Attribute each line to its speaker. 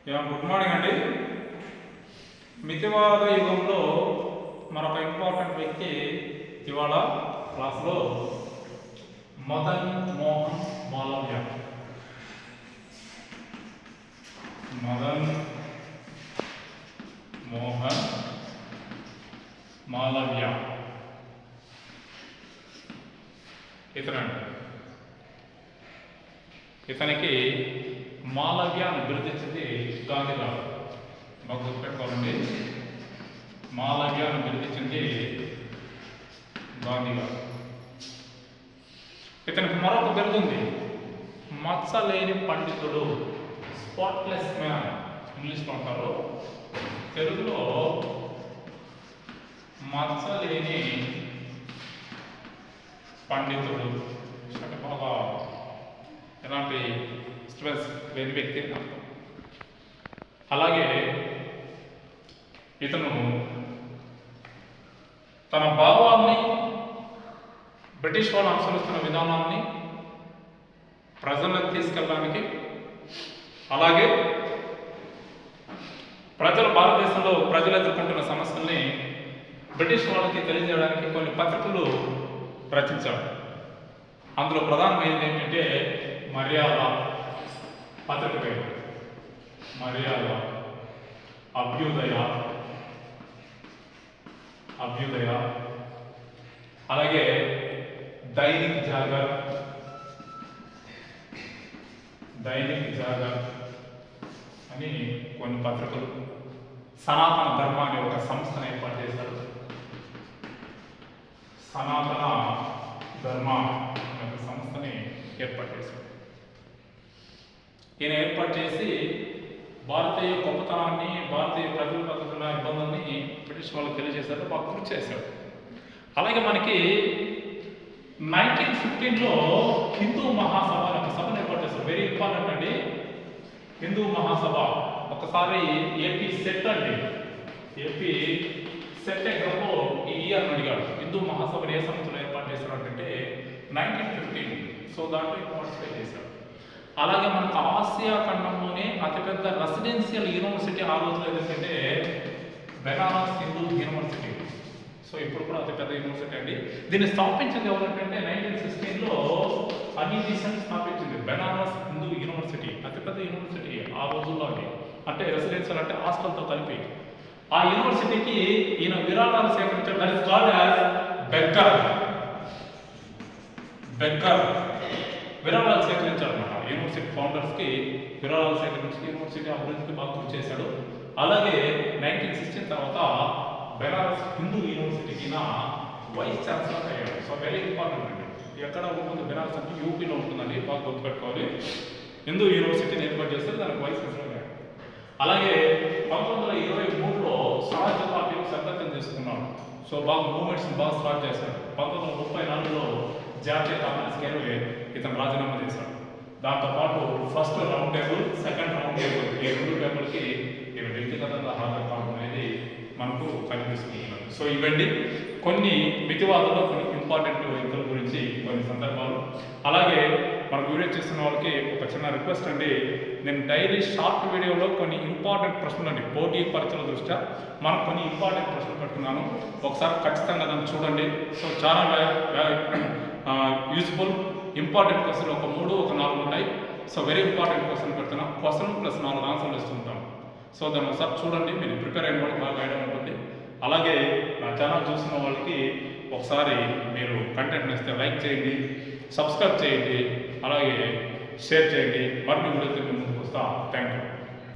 Speaker 1: Good morning అండి. మితివాద యుగంలో మరొక ఇంపార్టెంట్ వ్యక్తి ఇవాళ క్లాస్లో మదన్ మోహన్ మాలవ్య. మదన్ మోహన్ మాలవ్య ఇతనికి మాలవ్య అని బిరుదిచ్చింది గాంధీ గారు. బాగా గుర్తుపెట్టుకోవాలండి. మాలవ్య అని బిరుదిచ్చింది గాంధీ గారు. ఇతనికి మరొక బిరుదుంది, మచ్చలేని పండితుడు, స్పాట్లెస్ మ్యాన్ ఇంగ్లీష్లో అంటారు. తెలుగులో మచ్చలేని పండితుడు అంటే బాగా ఎలాంటి స్ట్రెస్ లేని వ్యక్తి అని అర్థం. అలాగే ఇతను తన భావాన్ని, బ్రిటిష్ వాళ్ళు అనుసరిస్తున్న విధానాన్ని ప్రజలకు తీసుకెళ్ళడానికి, అలాగే భారతదేశంలో ప్రజలు ఎదుర్కొంటున్న సమస్యల్ని బ్రిటిష్ వాళ్ళకి తెలియజేయడానికి కొన్ని పత్రికలు రచించాడు. అందులో ప్రధానమైనది ఏంటంటే మర్యాద పత్రిక పేరు, మర్యాద, అభ్యుదయ, అలాగే దైనిక్ జాగర్ అని కొన్ని పత్రికలు, సనాతన ధర్మ అనే ఒక సంస్థను ఏర్పాటు చేశారు. సనాతన ధర్మ అనే ఒక సంస్థని ఏర్పాటు చేశారు. ఈయన ఏర్పాటు చేసి భారతీయ గొప్పతనాన్ని, భారతీయ ప్రజల పద్ధతుల ఇబ్బందుల్ని బ్రిటిష్ వాళ్ళకి తెలియజేశారు, బాగా కృషి చేశారు. అలాగే మనకి 1915లో హిందూ మహాసభ అనే ఒక సభను ఏర్పాటు చేశారు. వెరీ ఇంపార్టెంట్ అండి. హిందూ మహాసభ ఒకసారి ఏపీ సెట్ ఎగ్జామ్లో ఈ ఇయర్ అడిగాడు, హిందూ మహాసభను ఏ సంవత్సరంలో ఏర్పాటు చేశారు అంటే 1915. సో దాంట్లో పార్టిసిపేట్ చేశారు. అలాగే మనకు ఆసియా ఖండంలోనే అతిపెద్ద రెసిడెన్షియల్ యూనివర్సిటీ ఆ రోజులో ఏంటంటే బెనారస్ హిందూ యూనివర్సిటీ. సో ఇప్పుడు కూడా అతిపెద్ద యూనివర్సిటీ అండి. దీన్ని స్థాపించింది ఎవరంటే 1916లో అనిబిసెంట్ స్థాపించింది. బెనారస్ హిందూ యూనివర్సిటీ అతిపెద్ద యూనివర్సిటీ ఆ రోజుల్లో అండి. అంటే రెసిడెన్షియల్ అంటే హాస్టల్తో కలిపి. ఆ యూనివర్సిటీకి ఈయన విరాళాలు సేకరించారు. That is called as beggar విరాళాలు సేకరించారన్నమాట. యూనివర్సిటీ ఫౌండర్స్కి విరాళాలు సేకరించి యూనివర్సిటీ అభివృద్ధికి బాగా కృషి చేశాడు. అలాగే 1916 తర్వాత బెనారస్ హిందూ యూనివర్సిటీకి వైస్ ఛాన్సలర్ అయ్యాడు. సో వెరీ ఇంపార్టెంట్ అండి. ఎక్కడ ఉంటుంది బెనారస్ అంటే యూపీలో ఉంటుందండి, బాగా గుర్తుపెట్టుకోవాలి. హిందూ యూనివర్సిటీని ఏర్పాటు చేస్తే దానికి వైస్ ఛాన్సలర్ అయ్యాడు. అలాగే 1923లో స్వరాజ్య పార్టీని సభ్యత్వం చేసుకున్నాడు. సో బాగా మూవ్మెంట్స్ బాగా స్టార్ట్ చేశాడు. 1934లో జాతీయ కాంగ్రెస్ ఇతను రాజీనామా చేశాడు. దాంతోపాటు first round table, second round table, ఈ రెండు టేబుల్కి ఈయన వ్యక్తిగతంగా హాజరు కావడం అనేది మనకు కనిపిస్తుంది. సో ఇవండి కొన్ని మితివాదంలో కొన్ని ఇంపార్టెంట్ వ్యక్తుల గురించి కొన్ని సందర్భాలు. అలాగే మనకు వీడియో చేస్తున్న వాళ్ళకి ఒక చిన్న రిక్వెస్ట్ అండి, నేను డైలీ షార్ట్ వీడియోలో కొన్ని ఇంపార్టెంట్ ప్రశ్నలు అండి, పోటీ పరీక్షల దృష్ట్యా మనకు కొన్ని ఇంపార్టెంట్ ప్రశ్నలు పెడుతున్నాను. ఒకసారి ఖచ్చితంగా దాన్ని చూడండి. సో చాలా యూజ్ఫుల్ ఇంపార్టెంట్ క్వశ్చన్ ఒక 3 ఒక 4 ఉంటాయి. సో వెరీ ఇంపార్టెంట్ క్వశ్చన్ పెడుతున్నా. క్వశ్చన్ ప్లస్ 4 ఆన్సర్లు ఇస్తుంటాం. సో దాన్ని ఒకసారి చూడండి, మీరు ప్రిపేర్ అయిన వాళ్ళకి బాగా ఐడియా ఉంటుంది. అలాగే నా ఛానల్ చూస్తున్న వాళ్ళకి ఒకసారి మీరు కంటెంట్ ఇస్తే లైక్ చేయండి, సబ్స్క్రైబ్ చేయండి, అలాగే షేర్ చేయండి. మరిన్ని వీడియోతో ముందుకు వస్తా. Thank you.